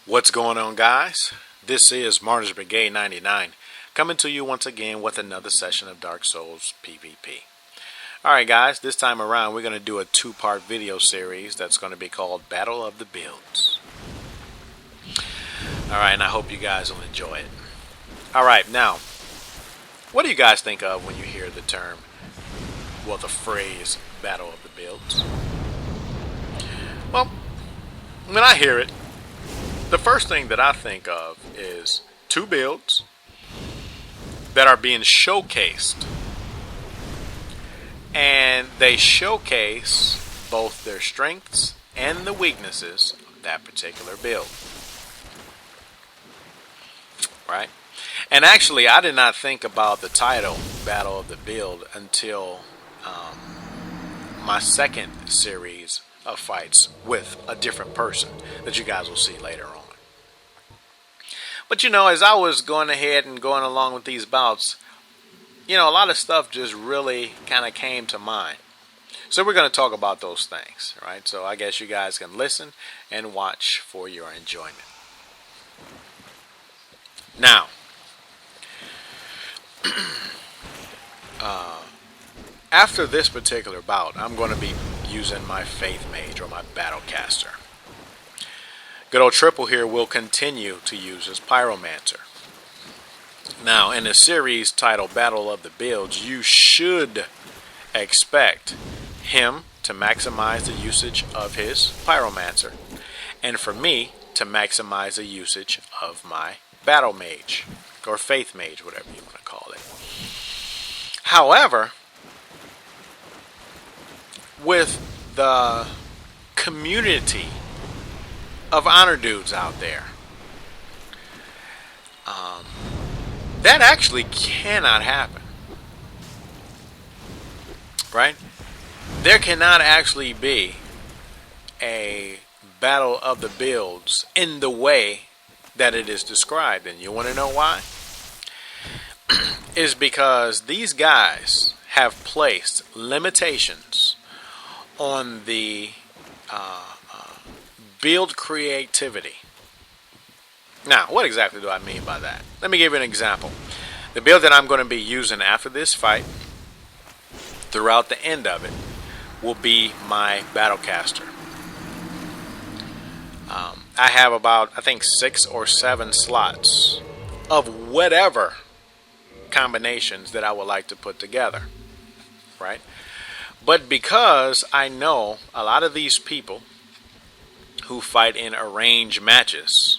What's going on, guys? This is Martyrs Brigade 99 coming to you once again with another session of Dark Souls PvP. Alright guys, this time around we're going to do a two-part video series that's going to be called Battle of the Builds. Alright, and I hope you guys will enjoy it. Alright, now, what do you guys think of when you hear the term, well, the phrase, Battle of the Builds? Well, when I hear it, the first thing that I think of is two builds that are being showcased. And they showcase both their strengths and the weaknesses of that particular build. Right? And actually, I did not think about the title, Battle of the Build, until my second series of fights with a different person that you guys will see later on. But you know, as I was going ahead and going along with these bouts, you know, a lot of stuff just really kind of came to mind. So we're going to talk about those things, right? So I guess you guys can listen and watch for your enjoyment. Now, after this particular bout, I'm going to be using my Faith Mage or my Battlecaster. Good old Triple here will continue to use his Pyromancer. Now, in the series titled Battle of the Builds, you should expect him to maximize the usage of his Pyromancer, and for me to maximize the usage of my Battle Mage, or Faith Mage, whatever you want to call it. However, with the community of honor dudes out there, that actually cannot happen, right? There cannot actually be a battle of the builds in the way that it is described. And you want to know why? Is because these guys have placed limitations on the build creativity. Now, what exactly do I mean by that? Let me give you an example. The build that I'm going to be using after this fight, throughout the end of it, will be my Battlecaster. I have about, I think, 6 or 7 slots of whatever combinations that I would like to put together, right? But because I know a lot of these people who fight in arranged matches,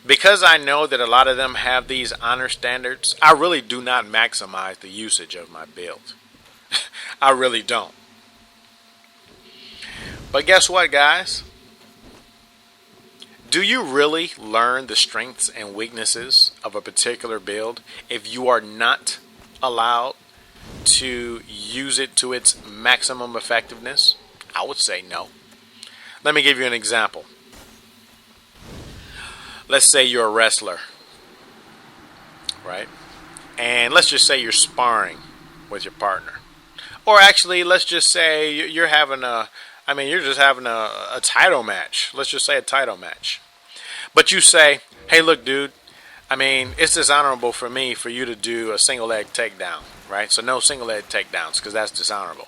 because I know that a lot of them have these honor standards, I really do not maximize the usage of my build. I really don't. But guess what, guys? Do you really learn the strengths and weaknesses of a particular build if you are not allowed to use it to its maximum effectiveness? I would say no. Let me give you an example. Let's say you're a wrestler, right? And let's just say you're sparring with your partner. Or actually, let's just say you're having you're just having a title match. Let's just say a title match. But you say, hey, look, dude, it's dishonorable for me for you to do a single leg takedown, right? So no single leg takedowns, because that's dishonorable.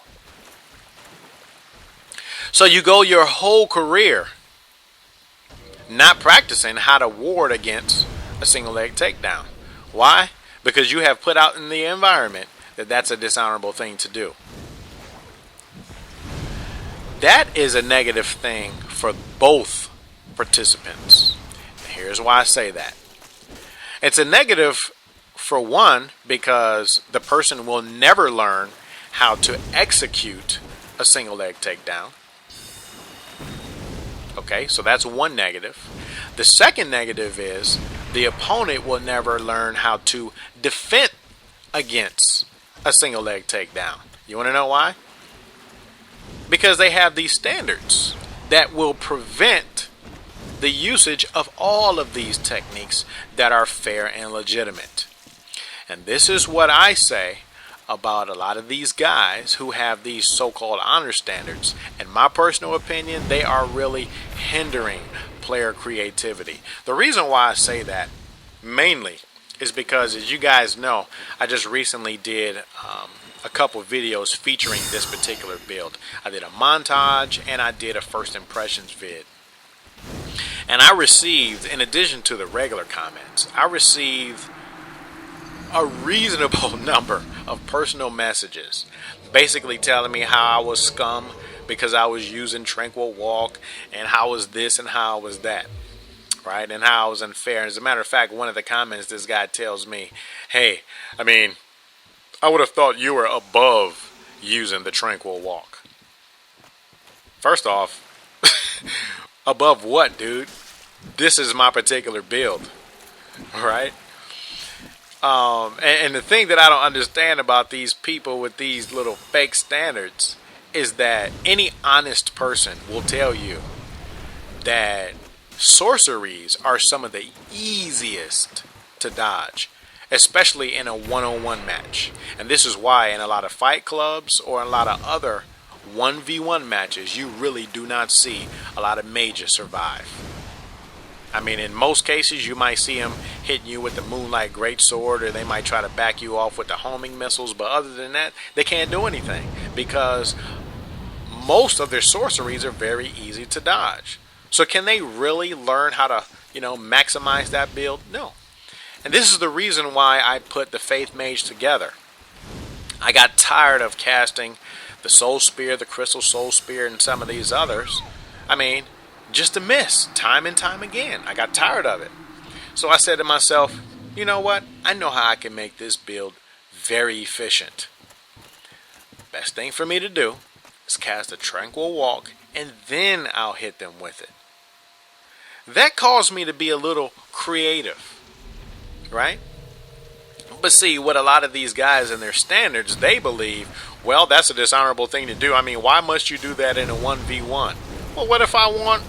So you go your whole career not practicing how to ward against a single leg takedown. Why? Because you have put out in the environment that that's a dishonorable thing to do. That is a negative thing for both participants. Here's why I say that. It's a negative for one because the person will never learn how to execute a single leg takedown. Okay, so that's one negative. The second negative is the opponent will never learn how to defend against a single leg takedown. You want to know why? Because they have these standards that will prevent the usage of all of these techniques that are fair and legitimate. And this is what I say about a lot of these guys who have these so-called honor standards. In my personal opinion, they are really hindering player creativity. The reason why I say that mainly is because, as you guys know, I just recently did a couple videos featuring this particular build. I did a montage and I did a first impressions vid. And I received, in addition to the regular comments, I received a reasonable number of personal messages basically telling me how I was scum because I was using Tranquil Walk, and how was this and how was that, right? And how I was unfair. As a matter of fact, one of the comments, this guy tells me, hey, I mean, I would have thought you were above using the Tranquil Walk. First off, above what, dude? This is my particular build, right? And the thing that I don't understand about these people with these little fake standards is that any honest person will tell you that sorceries are some of the easiest to dodge, especially in a one-on-one match. And this is why in a lot of fight clubs or in a lot of other 1v1 matches, you really do not see a lot of mages survive. I mean, in most cases, you might see them hitting you with the Moonlight Greatsword, or they might try to back you off with the homing missiles. But other than that, they can't do anything because most of their sorceries are very easy to dodge. So can they really learn how to, maximize that build? No. And this is the reason why I put the Faith Mage together. I got tired of casting the Soul Spear, the Crystal Soul Spear, and some of these others. I mean, just to miss time and time again. I got tired of it. So I said to myself, you know what? I know how I can make this build very efficient. Best thing for me to do is cast a Tranquil Walk, and then I'll hit them with it. That caused me to be a little creative, right? But see, what a lot of these guys in their standards, they believe, well, that's a dishonorable thing to do. I mean, why must you do that in a 1v1? Well, what if I want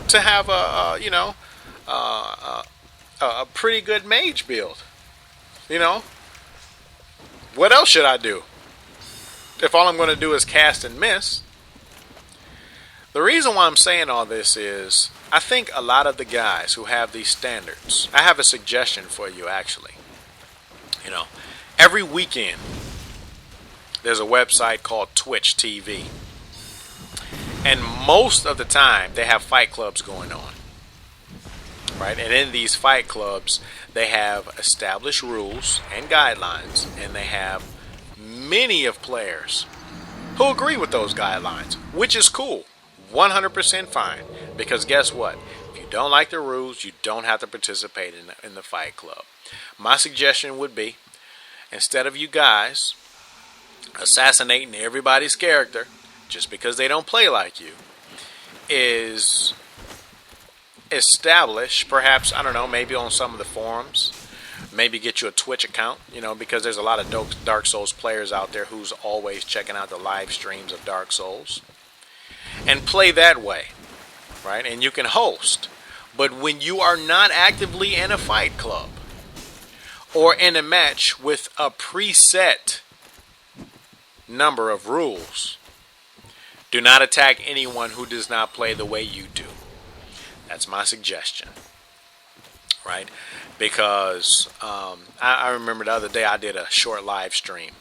to have a pretty good mage build? What else should I do if all I'm going to do is cast and miss? The reason why I'm saying all this is I think a lot of the guys who have these standards, I have a suggestion for you actually. Every weekend there's a website called Twitch TV. And most of the time they have fight clubs going on. Right? And in these fight clubs they have established rules and guidelines, and they have many of players who agree with those guidelines, which is cool. 100% fine. Because guess what? If you don't like the rules, you don't have to participate in the fight club. My suggestion would be, instead of you guys assassinating everybody's character just because they don't play like you, is establish, perhaps, I don't know, maybe on some of the forums, maybe get you a Twitch account, because there's a lot of Dark Souls players out there who's always checking out the live streams of Dark Souls, and play that way, right? And you can host. But when you are not actively in a fight club or in a match with a preset number of rules, do not attack anyone who does not play the way you do. That's my suggestion, right? Because I remember the other day I did a short live stream.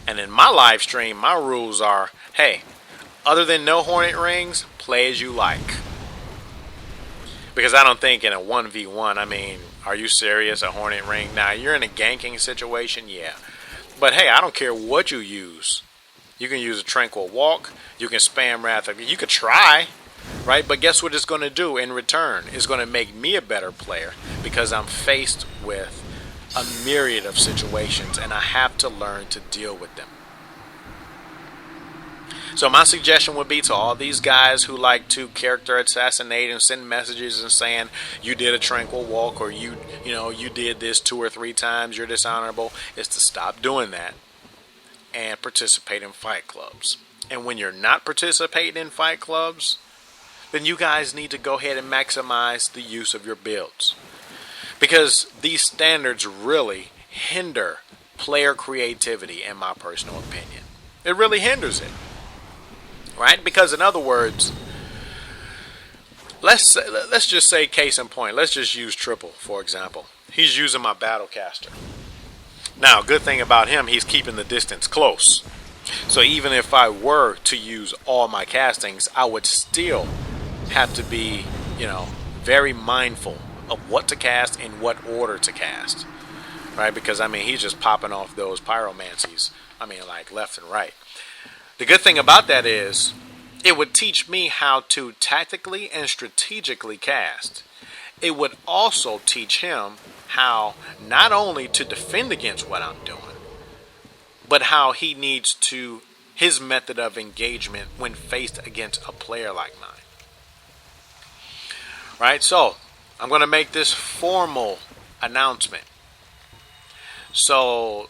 And in my live stream, my rules are, hey, other than no hornet rings, play as you like. Because I don't think in a 1v1, I mean, are you serious? A hornet ring? Now, you're in a ganking situation, yeah. But hey, I don't care what you use. You can use a Tranquil Walk. You can spam Wrath. You could try, right? But guess what it's going to do in return? It's going to make me a better player because I'm faced with a myriad of situations and I have to learn to deal with them. So my suggestion would be to all these guys who like to character assassinate and send messages and saying you did a Tranquil Walk or you did this 2 or 3 times, you're dishonorable, is to stop doing that and participate in fight clubs. And when you're not participating in fight clubs, then you guys need to go ahead and maximize the use of your builds. Because these standards really hinder player creativity, in my personal opinion. It really hinders it. Right? Because in other words, Let's just say case in point. Let's just use triple for example. He's using my battle caster. Now, good thing about him, he's keeping the distance close. So even if I were to use all my castings, I would still have to be, very mindful of what to cast in what order to cast. Right? Because, he's just popping off those pyromancies. Like left and right. The good thing about that is it would teach me how to tactically and strategically cast. It would also teach him how not only to defend against what I'm doing, but how he needs to, his method of engagement when faced against a player like mine. Right? So, I'm going to make this formal announcement. So,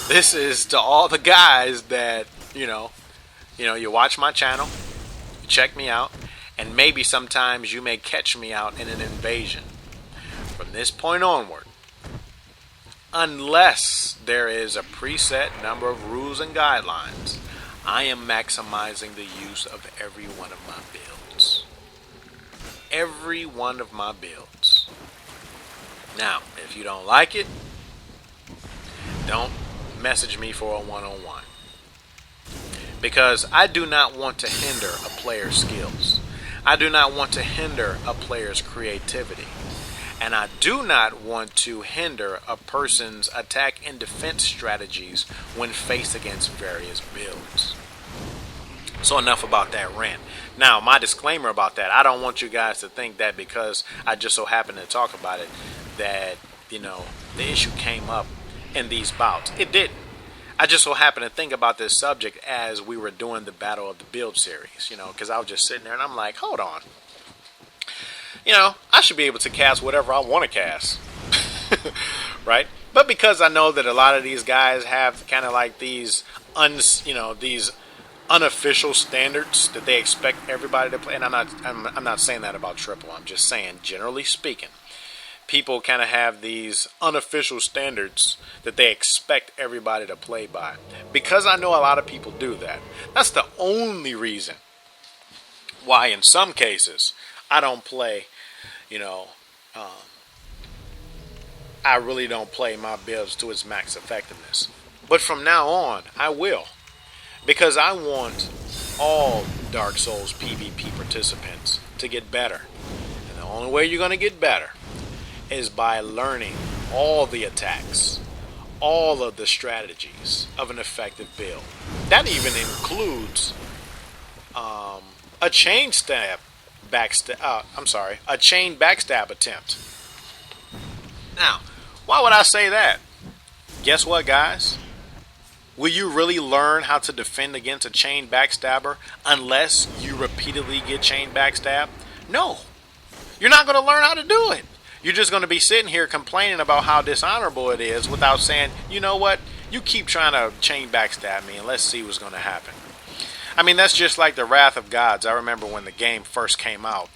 this is to all the guys that, you watch my channel, you check me out, and maybe sometimes you may catch me out in an invasion. From this point onward, unless there is a preset number of rules and guidelines, I am maximizing the use of every one of my builds. Every one of my builds. Now, if you don't like it, don't message me for a one-on-one. Because I do not want to hinder a player's skills. I do not want to hinder a player's creativity. And I do not want to hinder a person's attack and defense strategies when faced against various builds. So enough about that rant. Now, my disclaimer about that, I don't want you guys to think that because I just so happen to talk about it, that, the issue came up in these bouts. It didn't. I just so happened to think about this subject as we were doing the Battle of the Build series, because I was just sitting there and I'm like, hold on. I should be able to cast whatever I want to cast. Right? But because I know that a lot of these guys have kind of like these these unofficial standards that they expect everybody to play, and I'm not saying that about triple. I'm just saying, generally speaking, people kind of have these unofficial standards that they expect everybody to play by. Because I know a lot of people do that. That's the only reason why in some cases I don't play, I really don't play my builds to its max effectiveness. But from now on, I will. Because I want all Dark Souls PvP participants to get better. And the only way you're going to get better is by learning all the attacks, all of the strategies of an effective build. That even includes a chain backstab attempt. Now, why would I say that? Guess what, guys? Will you really learn how to defend against a chain backstabber unless you repeatedly get chain backstabbed? No. You're not going to learn how to do it. You're just going to be sitting here complaining about how dishonorable it is without saying, you know what? You keep trying to chain backstab me and let's see what's going to happen. That's just like the Wrath of Gods. I remember when the game first came out,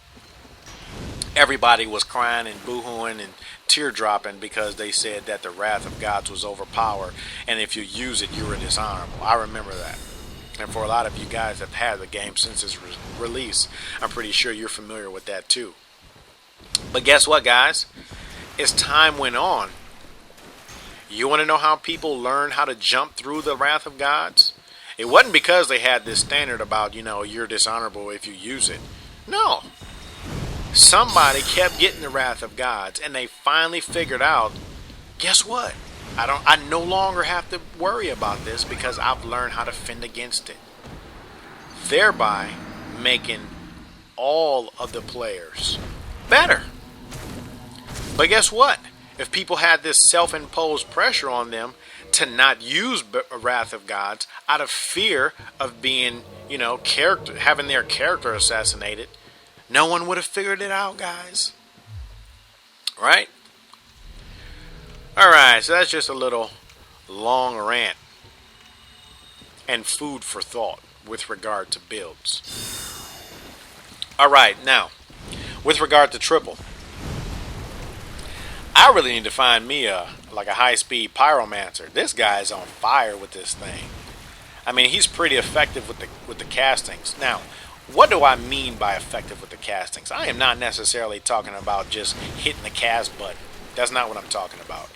everybody was crying and boo-hooing and teardropping because they said that the Wrath of Gods was overpowered, and if you use it, you were dishonorable. I remember that. And for a lot of you guys that have had the game since its release, I'm pretty sure you're familiar with that too. But guess what, guys? As time went on, you want to know how people learned how to jump through the Wrath of Gods? It wasn't because they had this standard about, you're dishonorable if you use it. No. Somebody kept getting the Wrath of Gods, and they finally figured out, guess what? I no longer have to worry about this because I've learned how to fend against it. Thereby making all of the players better. But guess what? If people had this self-imposed pressure on them to not use Wrath of Gods out of fear of being, having their character assassinated, no one would have figured it out, guys. Right? Alright, so that's just a little long rant and food for thought with regard to builds. Alright, now, with regard to triple, I really need to find me a high-speed pyromancer. This guy is on fire with this thing. He's pretty effective with the castings. Now, what do I mean by effective with the castings? I am not necessarily talking about just hitting the cast button. That's not what I'm talking about.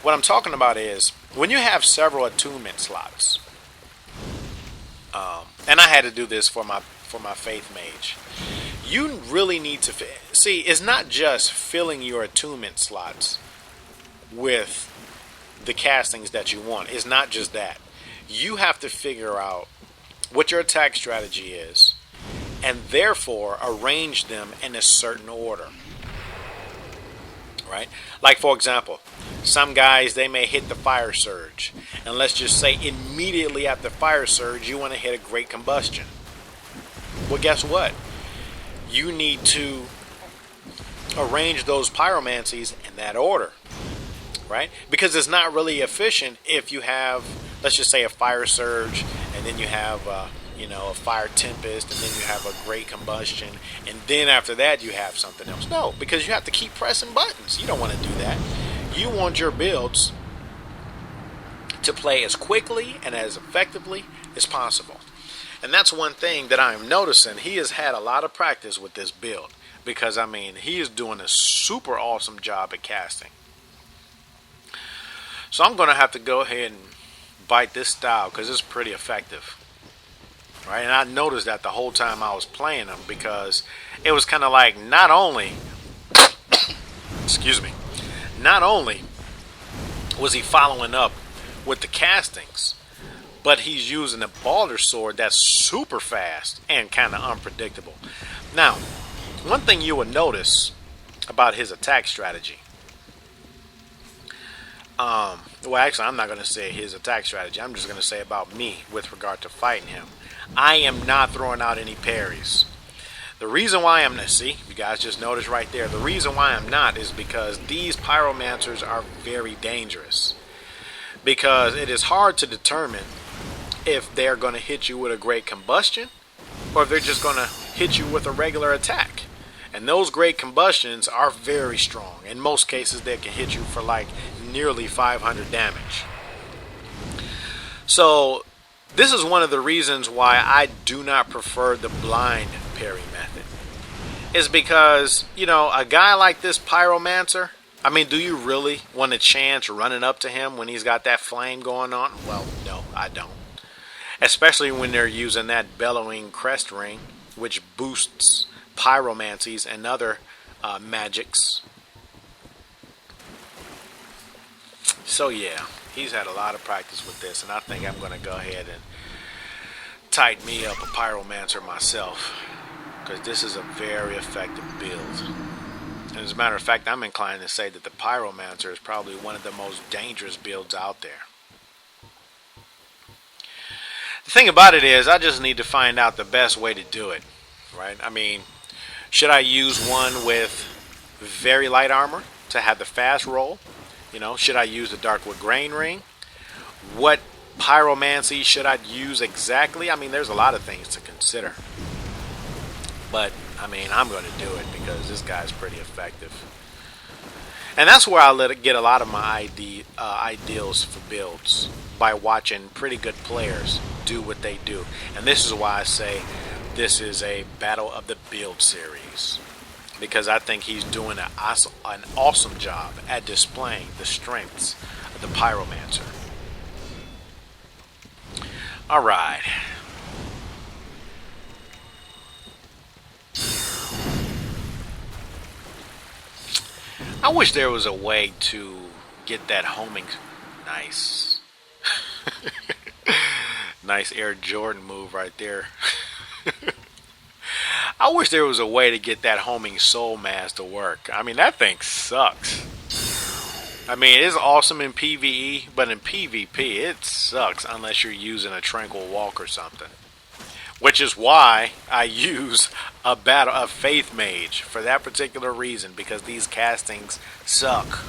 What I'm talking about is when you have several attunement slots. And I had to do this for my faith mage. You really need to see. It's not just filling your attunement slots with the castings that you want. It's not just that. You have to figure out what your attack strategy is, and therefore arrange them in a certain order. Right? Like, for example, some guys, they may hit the fire surge, and let's just say immediately after fire surge you want to hit a great combustion. Well, guess what? You need to arrange those pyromancies in that order, right? Because it's not really efficient if you have, let's just say, a fire surge, and then you have a fire tempest, and then you have a great combustion, and then after that you have something else. No, because you have to keep pressing buttons. You don't want to do that. You want your builds to play as quickly and as effectively as possible. And that's one thing that I'm noticing. He has had a lot of practice with this build, because I mean, he is doing a super awesome job at casting. So I'm going to have to go ahead and bite this style because it's pretty effective. Right? And I noticed that the whole time I was playing him, because it was kind of like not only not only was he following up with the castings, but he's using a Balder sword that's super fast and kind of unpredictable. Now, one thing you will notice about his attack strategy, well, actually, I'm not going to say his attack strategy. I'm just going to say about me with regard to fighting him. I am not throwing out any parries. The reason why I'm not, see, you guys just noticed right there, the reason why I'm not is because these pyromancers are very dangerous. Because it is hard to determine if they're going to hit you with a great combustion, or if they're just going to hit you with a regular attack. And those great combustions are very strong. In most cases, they can hit you for like nearly 500 damage. So this is one of the reasons why I do not prefer the blind parry method. Is because, you know, a guy like this pyromancer, I mean, do you really want a chance running up to him when he's got that flame going on? Well, no, I don't. Especially when they're using that bellowing crest ring, which boosts pyromancies and other magics. So yeah, he's had a lot of practice with this, and I think I'm going to go ahead and tighten me up a pyromancer myself, because this is a very effective build. And as a matter of fact, I'm inclined to say that the pyromancer is probably one of the most dangerous builds out there. The thing about it is, I just need to find out the best way to do it, right? I mean, should I use one with very light armor to have the fast roll? You know, should I use the Darkwood Grain Ring? What pyromancy should I use exactly? I mean, there's a lot of things to consider. But, I mean, I'm going to do it because this guy's pretty effective. And that's where I let it get a lot of my ideals for builds, by watching pretty good players do what they do. And this is why I say this is a Battle of the Build series, because I think he's doing an awesome job at displaying the strengths of the pyromancer. Alright. I wish there was a way to get that homing. Nice. Nice Air Jordan move right there. I wish there was a way to get that homing soul mass to work. I mean, that thing sucks. I mean, it's awesome in PvE, but in PvP it sucks unless you're using a Tranquil Walk or something. Which is why I use a Faith Mage for that particular reason, because these castings suck.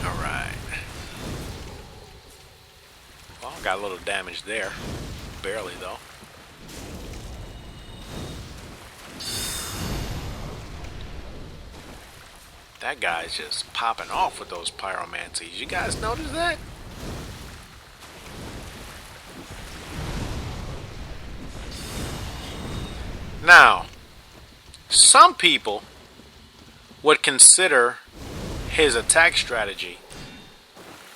Alright. Well, got a little damage there. Barely, though. That guy's just popping off with those pyromancies. You guys notice that? Now, some people would consider his attack strategy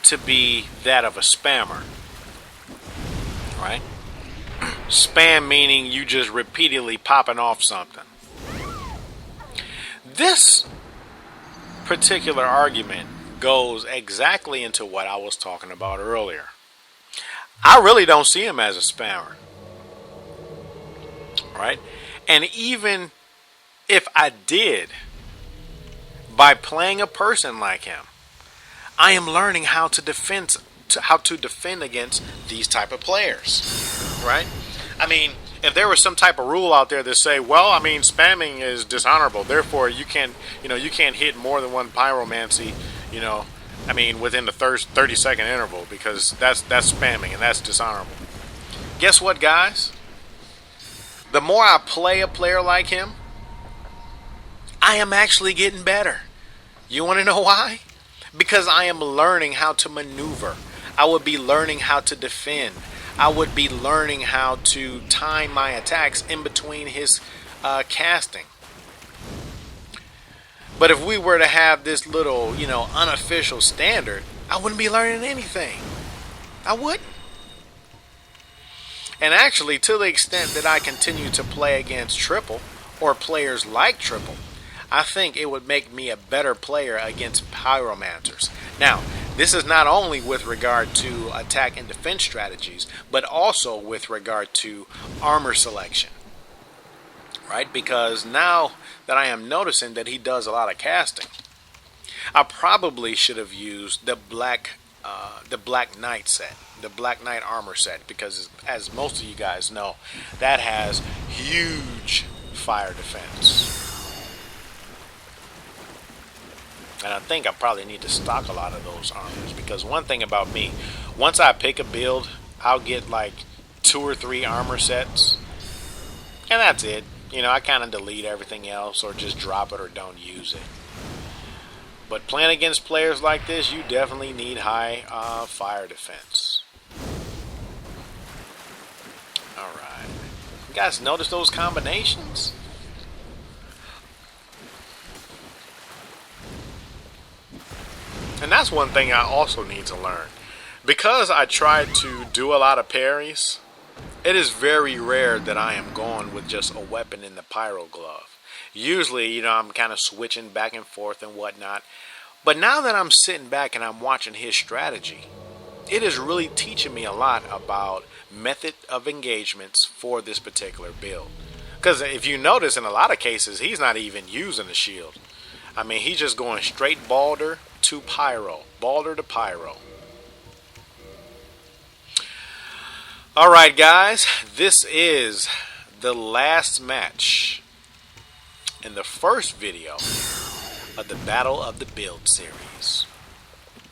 to be that of a spammer, right? Spam meaning you just repeatedly popping off something. This particular argument goes exactly into what I was talking about earlier. I really don't see him as a spammer, right? And even if I did, by playing a person like him, I am learning how to defend against these type of players, right? I mean, if there was some type of rule out there that say, well, I mean, spamming is dishonorable, therefore you can't hit more than one pyromancy, I mean, within the 30-second interval, because that's spamming and that's dishonorable. Guess what, guys? The more I play a player like him, I am actually getting better. You want to know why? Because I am learning how to maneuver. I would be learning how to defend. I would be learning how to time my attacks in between his casting. But if we were to have this little, unofficial standard, I wouldn't be learning anything. I wouldn't. And actually, to the extent that I continue to play against Triple, or players like Triple, I think it would make me a better player against pyromancers. Now, this is not only with regard to attack and defense strategies, but also with regard to armor selection. Right? Because now that I am noticing that he does a lot of casting, I probably should have used the Black Knight set, the Black Knight armor set, because as most of you guys know, that has huge fire defense. And I think I probably need to stock a lot of those armors, because one thing about me, once I pick a build, I'll get like 2 or 3 armor sets, and that's it. I kind of delete everything else or just drop it or don't use it. But playing against players like this, you definitely need high fire defense. Alright. You guys notice those combinations? And that's one thing I also need to learn. Because I tried to do a lot of parries, it is very rare that I am going with just a weapon in the pyro glove. Usually, I'm kind of switching back and forth and whatnot. But now that I'm sitting back and I'm watching his strategy, it is really teaching me a lot about method of engagements for this particular build. Because if you notice, in a lot of cases, he's not even using a shield. I mean, he's just going straight Balder to Pyro. Balder to Pyro. Alright guys, this is the last match in the first video of the Battle of the Build series.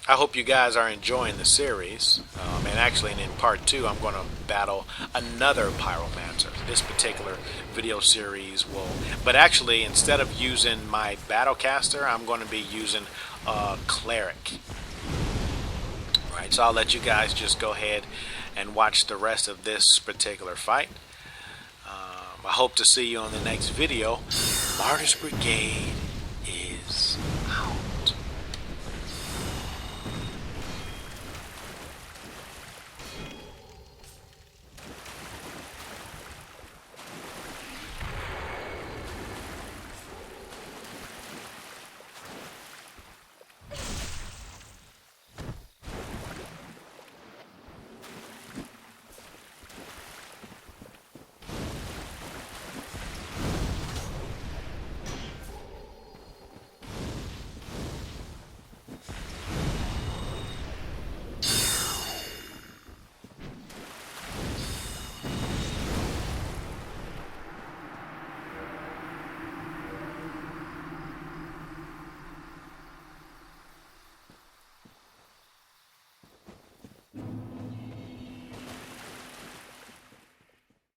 I hope you guys are enjoying the series. And actually in part 2 I'm going to battle another pyromancer. This particular video series will, but actually instead of using my battlecaster, I'm going to be using a cleric. Right, so I'll let you guys just go ahead and watch the rest of this particular fight. I hope to see you on the next video. Martyrs Brigade